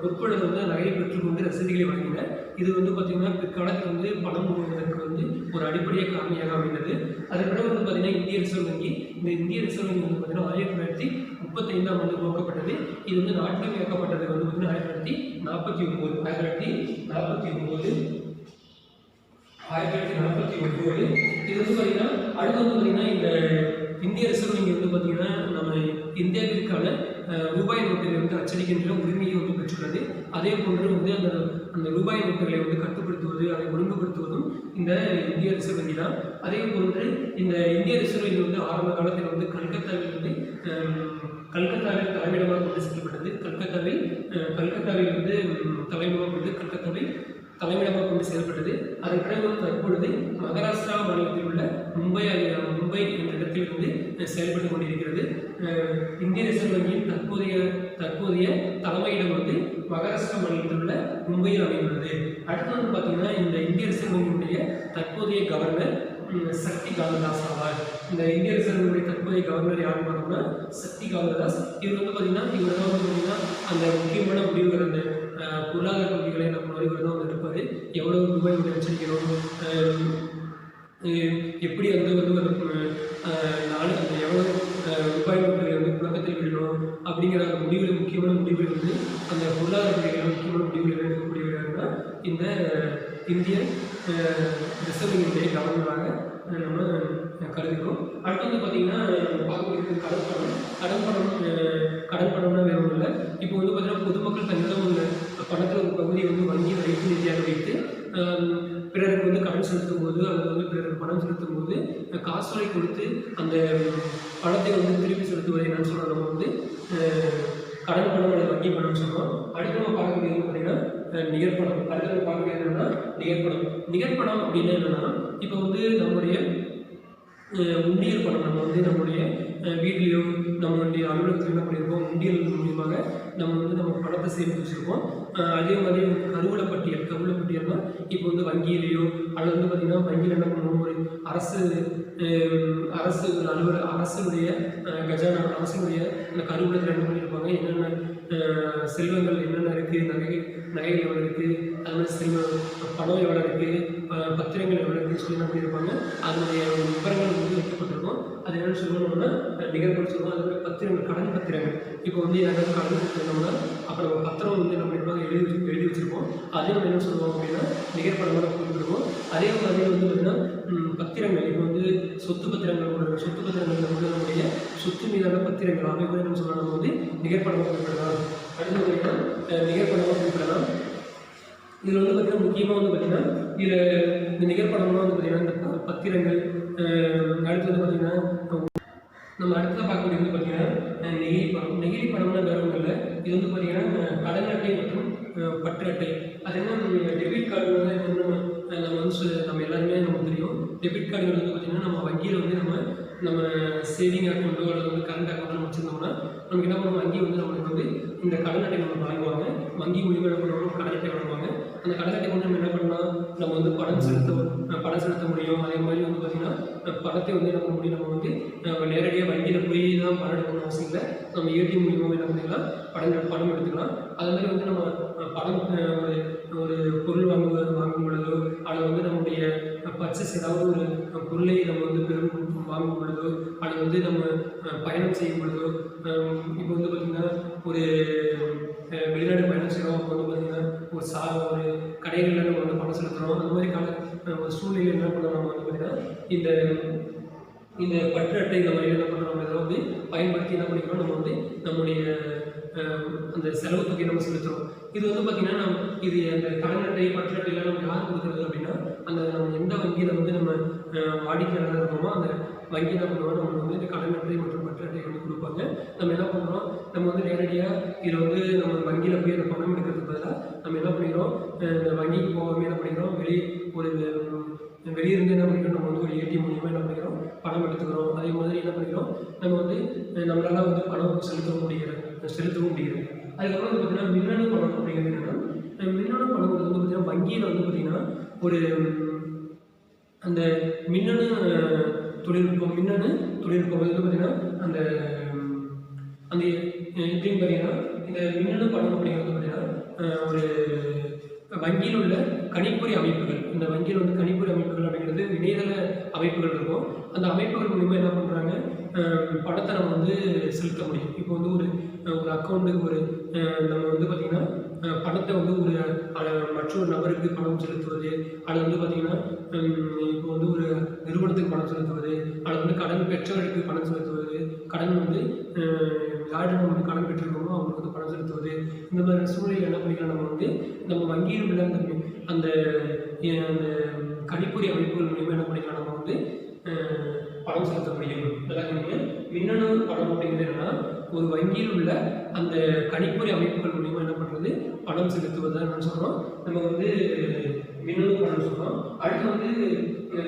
பொற்கொள்ளர் வந்து நகையை பெற்றுக்கொண்டு ரசீதுகளை வழங்கினர். இது வந்து பார்த்திங்கன்னா பிற்காலத்தில் வந்து பணம் உருவாவதற்கு வந்து ஒரு அடிப்படையாக காரணியாக அமைந்தது. அதன் பிறகு வந்து பார்த்திங்கன்னா இந்திய ரிசர்வ் வங்கி, இந்த இந்திய ரிசர்வ் வங்கி வந்து பார்த்திங்கன்னா 1935ஆம் ஆண்டு துவக்கப்பட்டது. இது வந்து நாட்டில் இயக்கப்பட்டது வந்து பார்த்திங்கன்னா 1949 இது வந்து பார்த்தீங்கன்னா அடுத்து வந்து பார்த்தீங்கன்னா இந்த இந்திய ரிசர்வ் வங்கி வந்து பார்த்தீங்கன்னா நம்ம இந்தியாவிற்கான ரூபாய் நோட்டுகளை வந்து அச்சடிக்கின்ற உரிமையை வந்து பெற்றுள்ளது. அதே போன்று வந்து அந்த ரூபாய் நோட்டுகளை வந்து கட்டுப்படுத்துவது, அதை ஒழுங்குபடுத்துவதும் இந்த இந்திய ரிசர்வ் வங்கி தான். அதே போன்று இந்த இந்திய ரிசர்வ் வங்கி வந்து ஆரம்ப காலத்தில் வந்து கல்கத்தாவில் தலைமையிடமாக கொண்டு செல்லப்பட்டது. கல்கத்தாவில் வந்து தலைமையிடமாக கொண்டு செயல்பட்டது. அதன் பிறகு தற்பொழுது மகாராஷ்டிரா மாநிலத்தில் உள்ள மும்பை என்ற இடத்தில் வந்து செயல்பட்டு கொண்டிருக்கிறது. இந்திய ரிசர்வ் வங்கியின் தற்போதைய தலைமையிடம் வந்து மகாராஷ்டிரா மாநிலத்தில் உள்ள மும்பையில் அமைந்துள்ளது. அடுத்து வந்து பார்த்தீங்கன்னா இந்த இந்திய ரிசர்வ் வங்கியினுடைய தற்போதைய கவர்னர் சக்தி காந்ததாஸ் ஆவார். இந்த இந்திய ரிசர்வ் வங்கியுடைய தற்போதைய கவர்னர் யாருன்னு பார்த்தோம்னா சக்தி காந்ததாஸ். இவர் வந்து பார்த்தீங்கன்னா அந்த முக்கியமான முடிவுகள், அந்த பொருளாதார கொள்கைகளை நம்ம முடிவுகள் தான் வந்து எடுப்பார். எவ்வளவு ரூபாய் வந்து அச்சடிக்கணும், எப்படி வந்து நாலு அந்த எவ்வளோ ரூபாய் நோட்டுகளை வந்து புழக்கத்தில் விடணும் அப்படிங்கிற அந்த முக்கியமான முடிவுகள் வந்து அந்த பொருளாதார கொள்கைகள் முக்கியமான முடிவுகள் எடுக்கக்கூடியவர்கள்னா இந்த இந்திய ரிசர்வ் வங்கியுடைய கவர்னராக நம்ம கருதுகிறோம். அடுத்து வந்து பார்த்திங்கன்னா பார்க்கக்கூடியது கடன் பணம்னா வேறு ஒன்றும் இல்லை. இப்போ வந்து பார்த்திங்கன்னா பொதுமக்கள் தங்களிடம் உள்ள பணத்தில் ஒரு பகுதியை வந்து வங்கியில் வைப்பு நிதியாக வைத்து பிறருக்கு வந்து கடன் செலுத்தும் போது அல்லது வந்து பிறருக்கு பணம் செலுத்தும் போது காசோலை கொடுத்து அந்த பணத்தை வந்து திருப்பி செலுத்துவதை என்னன்னு சொல்கிறோம், நம்ம வந்து கடன் பணம் அல்லது வங்கி பணம் சொல்கிறோம். அடுத்து நம்ம பார்க்கக்கூடியது பார்த்திங்கன்னா நிகர்பணம். அடுத்து நம்ம பார்க்கக்கூடியது என்னன்னா நிகர்பணம் அப்படின்னு என்னென்னா இப்போ வந்து நம்முடைய உண்டியல் பணம் நம்ம வந்து நம்முடைய வீட்லேயோ நம்மளுடைய அலுவலகத்தில் என்ன பண்ணியிருப்போம், உண்டியல் மூலியமாக நம்ம பணத்தை சேமித்து வச்சுருப்போம். அதே மாதிரி கருவூல பட்டியல்னா இப்போ வந்து வங்கியிலேயோ அல்லது வந்து பார்த்திங்கன்னா வங்கியில் என்ன பண்ணுவோம், ஒரு அரசுடைய கஜானா, அரசுடைய அந்த கருவூலத்தில் என்ன பண்ணியிருப்பாங்க, என்னென்ன செல்வங்கள் என்னென்ன இருக்குது, நகைகள் எவ்வளோ இருக்குது, அது மாதிரி பணம் எவ்வளோ இருக்குது, பத்திரங்கள் எவ்வளோ இருக்குன்னு சொல்லி என்ன பண்ணியிருப்பாங்க, அதனுடைய விவரங்கள் வந்து வைக்கப்பட்டிருக்கும். அது என்னென்னு சொல்லணும்னா நிகழ்வுன்னு சொல்லுவோம். அது மாதிரி பத்திரங்கள், கடன் பத்திரங்கள். இப்போ வந்து யாராவது கடன் கொடுத்துருந்தோம்னா அப்போ நம்ம பத்திரம் வந்து என்ன பண்ணியிருப்பாங்க, எழுதி வச்சுருப்போம். அதே நம்ம என்ன சொல்லுவோம் அப்படின்னா நிகழ்படமாக கொடுத்துருக்கோம். அதே மாதிரி வந்து பார்த்திங்கன்னா பத்திரங்கள், இப்போ வந்து சொத்து பத்திரங்கள் வந்து நம்முடைய சொத்து மீதான பத்திரங்கள், அதை கூட என்ன சொல்லலாம், நம்ம வந்து நிகழ்படமாக குறிப்பிடலாம். அடுத்து பார்த்திங்கன்னா நிகழ்படமாக குறிப்பிடலாம். இதில் வந்து பார்த்திங்கன்னா முக்கியமாக வந்து பார்த்திங்கன்னா இந்த நிகழ்படம்லாம் வந்து பார்த்திங்கன்னா இந்த பத்திரங்கள். அடுத்து வந்து பார்த்திங்கன்னா நம்ம அடுத்ததாக பார்க்கக்கூடிய வந்து பார்த்திங்கன்னா நெகிழி பணம்னா வேறு ஒன்றும் இல்லை. இது வந்து பார்த்திங்கன்னா கடன் அட்டை மற்றும் பற்று அட்டை. அது என்ன, டெபிட் கார்டு வந்து நம்ம எல்லாருமே நமக்கு தெரியும். டெபிட் கார்டுகள் வந்து பார்த்திங்கன்னா நம்ம வங்கியில் வந்து நம்ம சேவிங் அக்கௌண்ட்டோ அல்லது வந்து கரண்ட் அக்கௌண்ட்டோ நம்ம வச்சுருந்தோம்னா நமக்கு என்ன பண்ணுவோம், வங்கி வந்து நம்மளுக்கு வந்து இந்த கடன் அட்டை நம்ம வழங்குவாங்க. வங்கி மூலியமாக என்ன பண்ணுவாங்க, கடன் அட்டை வழங்குவாங்க. அந்த கடன் அட்டை கொண்டு நம்ம என்ன பண்ணலாம், நம்ம வந்து பணம் செலுத்த முடியும். அதே மாதிரி வந்து பார்த்திங்கன்னா பணத்தை வந்து என்ன பண்ண முடியும், நம்ம வந்து நேரடியாக வங்கியில் போய் தான் பணம் எடுக்கணும்னு அவசியம் இல்லை. நம்ம ஏடிஎம் மூலியமாக என்ன பண்ணிக்கலாம், பணம் எடுத்துக்கலாம். அது மாதிரி வந்து நம்ம பணம் ஒரு பொருள் வாங்கும் பொழுதோ அல்லது வந்து நம்முடைய பர்ச்சேஸ் ஏதாவது ஒரு பொருளை நம்ம வந்து வாங்கும் பொழுதோ அல்லது வந்து நம்ம பயணம் செய்யும் பொழுதோ, இப்போ வந்து பார்த்திங்கன்னா ஒரு வெளிநாடு பயணம் செய்கிறோம், அப்போ வந்து பார்த்திங்கன்னா ஒரு கடைகளில் நம்ம வந்து பணம் செலுத்துகிறோம். அந்த மாதிரி ஒரு சூழ்நிலை என்ன பண்ணலாம், நம்ம வந்து பார்த்திங்கன்னா இந்த பற்று அட்டை இந்த மாதிரி என்ன பண்ணுறோம், இதை வந்து பயன்படுத்தி என்ன பண்ணிக்கிறோம், நம்ம வந்து நம்முடைய அந்த செலவு தொகையை நம்ம செலுத்துகிறோம். இது வந்து பார்த்திங்கன்னா இது அந்த கடன் அட்டை பற்று அட்டையெல்லாம் நம்ம யார் கொடுக்குறது அப்படின்னா நம்ம எந்த வங்கியில் வந்து நம்ம வாடிக்கையாளர் இருக்கோமோ அந்த வங்கி என்ன பண்ணுவோம், நம்மளுக்கு வந்து இந்த கடன் அட்டை மற்றும் பற்று அட்டை வந்து கொடுப்பாங்க. நம்ம என்ன பண்ணுறோம், நம்ம வந்து நேரடியாக இதில் வந்து நம்ம வங்கியில் போய் அந்த பணம் எடுக்கிறதுக்கு பதிலாக நம்ம என்ன பண்ணிக்கிறோம், இந்த வங்கிக்கு போகாமல் என்ன பண்ணிக்கிறோம், வெளியிருந்து என்ன பண்ணிக்கிறோம், நம்ம வந்து ஒரு ஏடிஎம் மூலியமாக என்ன பண்ணிக்கிறோம், பணம் எடுத்துக்கிறோம். அதே மாதிரி என்ன பண்ணிக்கிறோம், நம்ம வந்து நம்மளால் வந்து பணம் செலுத்தவும் முடிகிறது. அதுக்கப்புறம் வந்து பார்த்திங்கன்னா மின்னணு பணம் அப்படிங்கிறது என்னென்னா, மின்னணு பணம் வந்து பார்த்திங்கன்னா வங்கியில் வந்து பார்த்திங்கன்னா ஒரு அந்த மின்னணு தொழில்நுட்பம், மின்னணு தொழில்நுட்பம் வந்து பார்த்தீங்கன்னா அந்த அந்த எப்படின்னு பார்த்தீங்கன்னா இந்த மின்னணு பணம் அப்படிங்கிறது பார்த்தீங்கன்னா ஒரு வங்கியில் உள்ள கணிப்பொறி அமைப்புகள், இந்த வங்கியில் வந்து கணிப்பொறி அமைப்புகள் அப்படிங்கிறது இணையதள அமைப்புகள் இருக்கும். அந்த அமைப்புகள் மூலிமா என்ன பண்ணுறாங்க, பணத்தை நம்ம வந்து செலுத்த முடியும். இப்போ வந்து ஒரு ஒரு அக்கௌண்ட்டுக்கு ஒரு நம்ம வந்து பார்த்திங்கன்னா பணத்தை வந்து ஒரு மற்றொரு நபருக்கு பணம் செலுத்துவது, அது வந்து பார்த்திங்கன்னா இப்போ வந்து ஒரு நிறுவனத்துக்கு பணம் செலுத்துவது, அது வந்து கடன் பெற்றவர்களுக்கு பணம் செலுத்துவது, கடன் வந்து யார்கிட்ட நம்ம வந்து கடன் பெற்றிருக்கோமோ அவங்களுக்கு வந்து பணம் செலுத்துவது, இந்த மாதிரி சூழ்நிலை என்ன பண்ணிக்கலாம், நம்ம வந்து நம்ம வங்கியில் உள்ள அந்த அந்த கணிப்பொறி அமைப்புகள் மூலிமா என்ன பண்ணிக்கலாம், நம்ம வந்து பணம் செலுத்த முடியும். அதாவது மின்னணு பணம் அப்படிங்கிறது என்னன்னா ஒரு வங்கியில் உள்ள அந்த கணிப்பொறி அமைப்புகள் மூலிமா என்ன பண்ணுறது, பணம் செலுத்துவது தான் என்ன சொல்கிறோம், நம்ம வந்து மின்னணு பணம் சொல்கிறோம். அடுத்து வந்து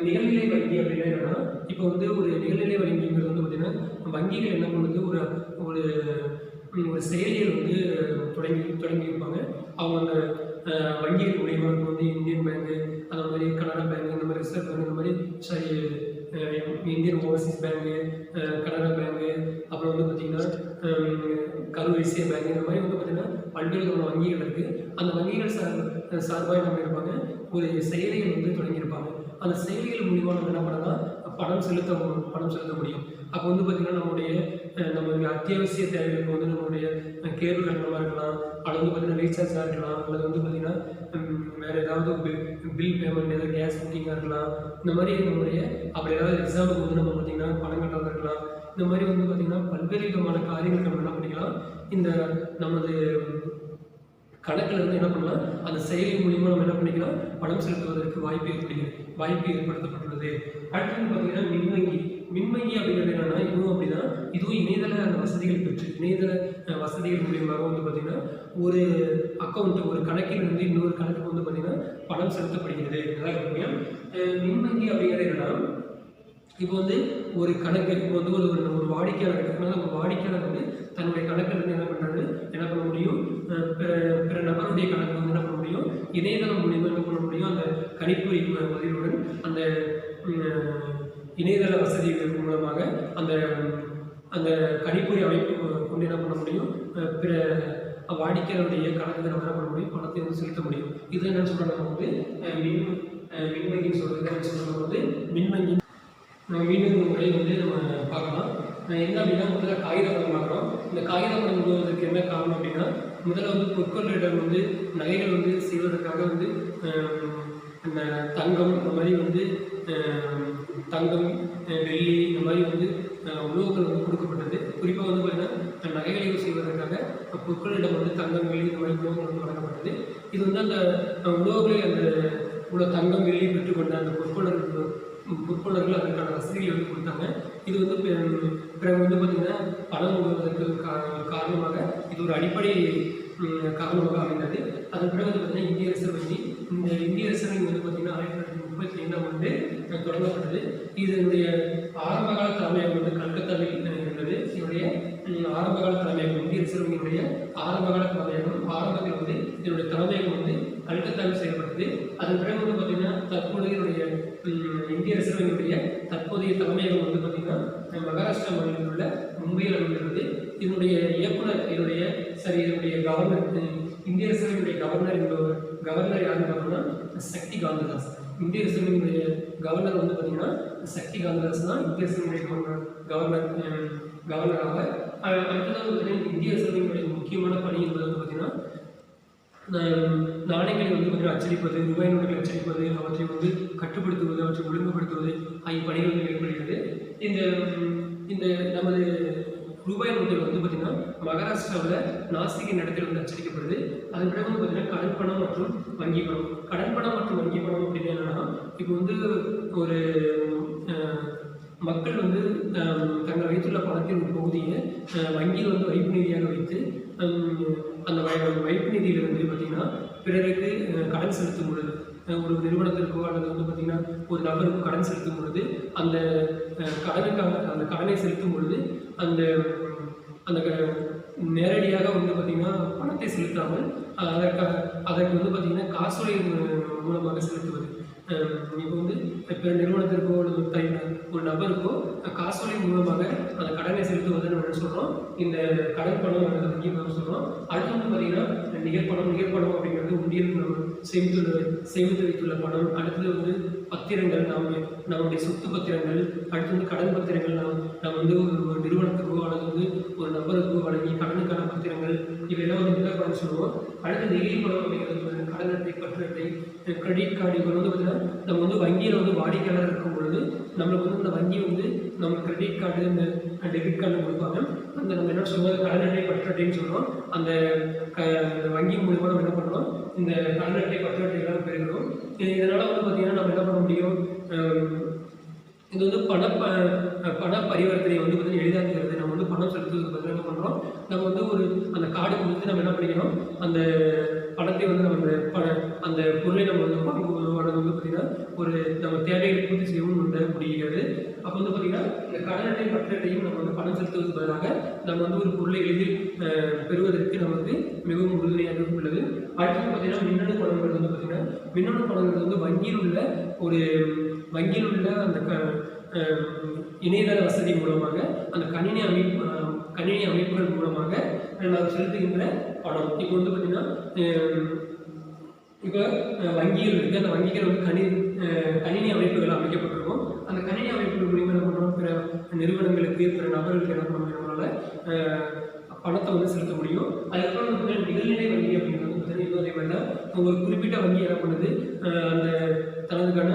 நிகழ்நிலை வங்கி அப்படின்னா என்னன்னா, இப்போ வந்து ஒரு நிகழ்நிலை வங்கிங்கிறது வந்து பார்த்திங்கன்னா வங்கிகள் என்ன பண்ணுது, ஒரு ஒரு ஒரு செயலிகள் வந்து தொடங்கியிருப்பாங்க. அவங்க அந்த வங்கிகள் மூலியமாக இப்போ வந்து இந்தியன் பேங்கு, அந்த மாதிரி கனரா பேங்க், இந்த மாதிரி ரிசர்வ் பேங்க், இந்த மாதிரி Indian Overseas bank, Canara bank, அப்புறம் வந்து பார்த்திங்கன்னா கரூர் வைசிய பேங்க், இந்த மாதிரி வந்து பார்த்திங்கன்னா பல்வேறு விதமான வங்கிகள் இருக்குது. அந்த வங்கிகள் சார்பாக என்ன பண்ணியிருப்பாங்க, ஒரு செயலிகள் வந்து தொடங்கியிருப்பாங்க. அந்த செயலிகள் மூலிமா நம்ம என்ன பண்ணலாம், பணம் செலுத்த முடியும். அப்போ வந்து பார்த்திங்கன்னா நம்மளுடைய அத்தியாவசிய தேவைகளுக்கு வந்து நம்மளுடைய கேபிள் கட்டணமாக இருக்கலாம், அது வந்து பார்த்திங்கன்னா ரீசார்ஜாக இருக்கலாம், அல்லது வந்து பார்த்திங்கன்னா வேறு ஏதாவது பில் பேமெண்ட், ஏதாவது கேஸ் புக்கிங்காக இருக்கலாம், இந்த மாதிரி நம்மளுடைய அப்படி ஏதாவது எக்ஸாமுக்கு வந்து நம்ம பார்த்திங்கன்னா பணம் கட்டுறதா இருக்கலாம். இந்த மாதிரி வந்து பார்த்திங்கன்னா பல்வேறு விதமான காரியங்கள் நம்ம என்ன பண்ணிக்கலாம், இந்த நமது கணக்கில் இருந்து என்ன பண்ணலாம், அந்த செயலி மூலிமா நம்ம என்ன பண்ணிக்கலாம், பணம் செலுத்துவதற்கு வாய்ப்பு ஏற்படுத்தப்பட்டுள்ளது. அடுத்து பார்த்தீங்கன்னா மின்வங்கி அப்படிங்கிறது என்னன்னா, இதுவும் இணையதள அந்த வசதிகள் பெற்று இணையதள வசதிகள் மூலியமாக வந்து பார்த்திங்கன்னா ஒரு அக்கௌண்ட், ஒரு கணக்கில் இருந்து இன்னொரு கணக்குக்கு வந்து பார்த்திங்கன்னா பணம் செலுத்தப்படுகிறது. அதான் மின்வங்கி அப்படிங்கிறது என்னன்னா, இப்போ வந்து ஒரு கணக்கு, இப்போ வந்து ஒரு வாடிக்கையாளர் இருக்கிறதுனால அந்த வாடிக்கையாளர் வந்து தன்னுடைய கணக்கில் இருந்து என்ன பண்ண முடியும், பிற நபருடைய கணக்கு வந்து என்ன பண்ண முடியும், இணையதளம் மூலியமாக என்ன பண்ண முடியும், அந்த கணிப்பொறி பதிலுடன் அந்த இணையதள வசதிகள் மூலமாக அந்த அந்த கணிப்பொறி அமைப்பு கொண்டு என்ன பண்ண முடியும், பிற வாடிக்கையாளருடைய கணக்கு நம்ம என்ன பண்ண முடியும், பணத்தை வந்து செலுத்த முடியும். இது என்னன்னு சொல்கிறாங்க, நம்ம வந்து மின்வங்கின்னு சொல்கிறது என்ன சொல்கிறோம், வந்து மின்வங்கி மீண்டும் முறை வந்து நம்ம பார்க்கலாம். என்ன அப்படின்னா, முதல்ல காகித பணம் பார்க்குறோம். இந்த காகித பணம் உருவாவதற்கு என்ன காரணம் அப்படின்னா, முதல்ல வந்து பொற்கொள்ளிடம் வந்து நகைகள் வந்து செய்வதற்காக வந்து தங்கம், இந்த மாதிரி வந்து தங்கம், வெள்ளி, இந்த மாதிரி வந்து உலோகங்கள் வந்து கொடுக்கப்பட்டது. குறிப்பாக வந்து பார்த்திங்கன்னா நகைகளை செய்வதற்காக பொற்கொள்ளிடம் வந்து தங்கம், வெள்ளி, இந்த மாதிரி உலோகங்கள் வந்து வழங்கப்பட்டது. இது வந்து அந்த உலோகங்களை அந்த தங்கம், வெள்ளி பெற்றுக்கொண்ட அந்த பொற்கொள்ளர்கள் அதற்கான வசதிகளை வந்து கொடுத்தாங்க. இது வந்து பிறகு வந்து பார்த்திங்கன்னா பணம் உருவாவதற்கு காரணமாக இது ஒரு அடிப்படை காரணமாக அமைந்தது. அதன் பிறகு வந்து பார்த்திங்கன்னா இந்திய ரிசர்வ் வங்கி, இந்த இந்திய ரிசர்வ் வங்கி வந்து பார்த்திங்கன்னா 1935ஆம் ஆண்டு தொடங்கப்பட்டது. இதனுடைய ஆரம்பகால தலைமையகம் வந்து கல்கத்தாவில் இருந்தது. இதனுடைய ஆரம்பகால தலைமையகம், இந்திய ரிசர்வ் வங்கியினுடைய ஆரம்பகால தலைமையகம், ஆரம்பத்தில் வந்து இதனுடைய தலைமையகம் வந்து கல்கத்தாவில் செயல்பட்டது. அதன் பிறகு வந்து பார்த்திங்கன்னா தற்போதைய இந்திய ரிசர்வ் வங்கியுடைய தற்போதைய தலைமையகம் வந்து பார்த்திங்கன்னா மகாராஷ்டிரா மாநிலத்தில் உள்ள மும்பையில் அமைந்துள்ளது. இதனுடைய இயக்குனர், இதனுடைய கவர்னர், இந்திய ரிசர்வ் வங்கியுடைய கவர்னர் யாருன்னு பார்த்தோம்னா சக்தி காந்ததாஸ். இந்திய ரிசர்வ் வங்கியுடைய கவர்னர் வந்து பார்த்திங்கன்னா சக்தி காந்ததாஸ் தான் இந்திய ரிசர்வ் வங்கியுடைய கவர்னராக. அடுத்ததாக பார்த்தீங்கன்னா இந்திய ரிசர்வ் வங்கியுடைய முக்கியமான பணி என்பது வந்து பார்த்திங்கன்னா நாணயங்களை வந்து பார்த்திங்கன்னா அச்சடிப்பது, ரூபாய் நோட்டுகளை அச்சடிப்பது, அவற்றை வந்து கட்டுப்படுத்துவது, அவற்றை ஒழுங்குபடுத்துவது ஆகிய பணிகள் வந்து மேற்கொள்கிறது. இந்த நமது ரூபாய் நோட்டுகள் வந்து பார்த்திங்கன்னா மகாராஷ்டிராவில் நாசிக் என்ற இடத்துல வந்து அச்சடிக்கப்படுது. அதன் பிறகு வந்து பார்த்திங்கன்னா கடன் பணம் மற்றும் வங்கி பணம். கடன் பணம் மற்றும் வங்கி பணம் அப்படின்னு என்னென்னா, இப்போ வந்து ஒரு மக்கள் வந்து தங்கள் வைத்துள்ள பணத்தின் ஒரு பகுதியை வங்கியில் வந்து வைப்பு நிதியாக வைத்து அந்த வைப்பு நிதியிலிருந்து பார்த்திங்கன்னா பிறருக்கு கடன் செலுத்தும் பொழுது, ஒரு நிறுவனத்திற்கோ அல்லது வந்து பார்த்திங்கன்னா ஒரு நபருக்கும் கடன் செலுத்தும் பொழுது அந்த கடனை செலுத்தும் பொழுது அந்த நேரடியாக வந்து பார்த்திங்கன்னா பணத்தை செலுத்தாமல் அதற்கு வந்து பார்த்திங்கன்னா காசோலை மூலமாக செலுத்துவது. இப்போ வந்து இப்போ நிறுவனத்திற்கோ அல்லது ஒரு நபருக்கோ காசோலை மூலமாக அந்த கடனை செலுத்துவதை நம்ம என்ன சொல்கிறோம், இந்த கடன் பணம் அல்லது வங்கி பணம் சொல்கிறோம். அடுத்து வந்து பார்த்திங்கன்னா நிகழ்பணம் அப்படிங்கிறது உண்டியல் நம்ம சேமித்து வைத்துள்ள பணம். அடுத்தது வந்து பத்திரங்கள், நம்முடைய சொத்து பத்திரங்கள். அடுத்து வந்து கடன் பத்திரங்கள், நம்ம வந்து ஒரு நிறுவனத்துக்கோ அல்லது வந்து ஒரு நபருக்கோ வழங்கி கடனுக்கான பத்திரங்கள், இவையெல்லாம் வந்து நிகழ்பணம் சொல்லுவோம். அடுத்து நெகிழிப்பணம் அப்படிங்கிறது கடன் அட்டை, பற்று அட்டை, கிரெடிட் கார்டு. இப்போ வந்து பார்த்திங்கன்னா நம்ம வந்து வங்கியில் வந்து வாடிக்கையாளர் இருக்கும் பொழுது நம்மளுக்கு வந்து இந்த வங்கி வந்து நம்ம கிரெடிட் கார்டு, இந்த டெபிட் கார்டு கொடுப்பாங்க. அந்த நம்ம என்ன சொல்லுவோம், கடன் அட்டை, பற்று அட்டைன்னு சொல்கிறோம். அந்த வங்கி மூலிமா நம்ம என்ன பண்ணுறோம், இந்த கடன் அட்டை, பற்று அட்டைகள்லாம் பெறுகிறோம். இதனால் வந்து பார்த்திங்கன்னா நம்ம என்ன பண்ண முடியும், இது வந்து பண பரிவர்த்தனை வந்து பார்த்திங்கன்னா எளிதாக்குகிறது. நம்ம வந்து பணம் செலுத்துவதுக்கு பதிலாக என்ன பண்ணுறோம், நம்ம வந்து அந்த கார்டு கொடுத்து நம்ம என்ன பண்ணிக்கிறோம், அந்த பணத்தை வந்து நம்ம அந்த பொருளை நம்ம வந்து வாங்குவதோ அல்லது வந்து பார்த்திங்கன்னா ஒரு நம்ம தேவைகளை பூர்த்தி செய்யவும் முடிகிறது. அப்போ வந்து பார்த்திங்கன்னா இந்த கடன் அட்டை, பற்று அட்டையும் நம்ம வந்து பணம் செலுத்துவதற்கு பதிலாக நம்ம வந்து ஒரு பொருளை எளிதில் பெறுவதற்கு நமக்கு மிகவும் உறுதுணையாக உள்ளது. அடுத்து பார்த்திங்கன்னா மின்னணு பணங்கிறது வந்து பார்த்திங்கன்னா மின்னணு பணங்கிறது வந்து வங்கியில் உள்ள அந்த இணையதள வசதி மூலமாக அந்த கணினி அமைப்புகள் மூலமாக நாம் செலுத்துகின்ற பணம். இப்போ வந்து பார்த்திங்கன்னா இப்போ வங்கிகள் இருக்குது. அந்த வங்கிகள் வந்து கணினி அமைப்புகள் அமைக்கப்பட்டிருக்கும். அந்த கணினி அமைப்புகள் மூலிமா என்ன பண்ணுறோம், பிற நிறுவனங்களுக்கு, பிற நபர்களுக்கு என்ன பண்ண நம்மளால் பணத்தை வந்து செலுத்த முடியும். அதுக்கப்புறம் வந்து நிகழ்நிலை வங்கி அப்படிங்கிறது பார்த்தீங்கன்னா அதே மாதிரி தான். ஒரு குறிப்பிட்ட வங்கி என்ன பண்ணுது, அந்த தனதுக்கான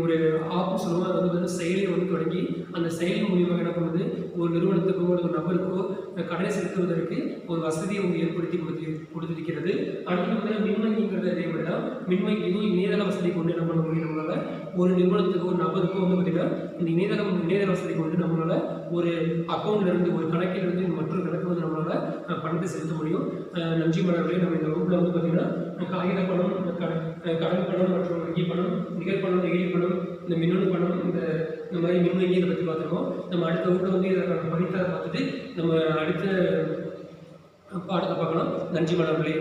ஒரு ஆப் சொல்லுவோம், அது வந்து பார்த்தீங்கன்னா செயலியை வந்து தொடங்கி அந்த செயலி மூலியமாக என்ன பண்ணுது, ஒரு நிறுவனத்துக்கோ ஒரு நபருக்கோ கடனை செலுத்துவதற்கு ஒரு வசதியை வந்து ஏற்படுத்தி கொடுத்திருக்கிறது. அடுத்து பார்த்தீங்கன்னா மின்வங்கிங்கிறது அதே மாதிரி தான். மின்வங்கி இதுவும் இணையதள வசதி கொண்டு என்ன பண்ண முடியும், நம்மளால் ஒரு நிறுவனத்துக்கோ ஒரு நபருக்கோ வந்து பார்த்திங்கன்னா இந்த இணையதள வசதி கொண்டு நம்மளால் ஒரு அக்கௌண்ட்லேருந்து, ஒரு கணக்கிலிருந்து மற்றொரு கணக்கு வந்து நம்மளால் பணத்தை செலுத்த முடியும். நன்றி மலர்களே, நம்ம இந்த வகுப்பில் வந்து பார்த்திங்கன்னா காகித பணம், கடன் பணம் மற்றும் வங்கி பணம், நிகழ்பணம், நெகிழி பணம், இந்த மின்னணு பணம், இந்த மாதிரி மின்வங்கியை பற்றி பார்த்துருக்கோம். நம்ம அடுத்த வகுப்பில் வந்து இதற்கான படித்ததை பார்த்துட்டு நம்ம அடுத்த பாடத்தை பார்க்கலாம். நன்றி மலர்களே.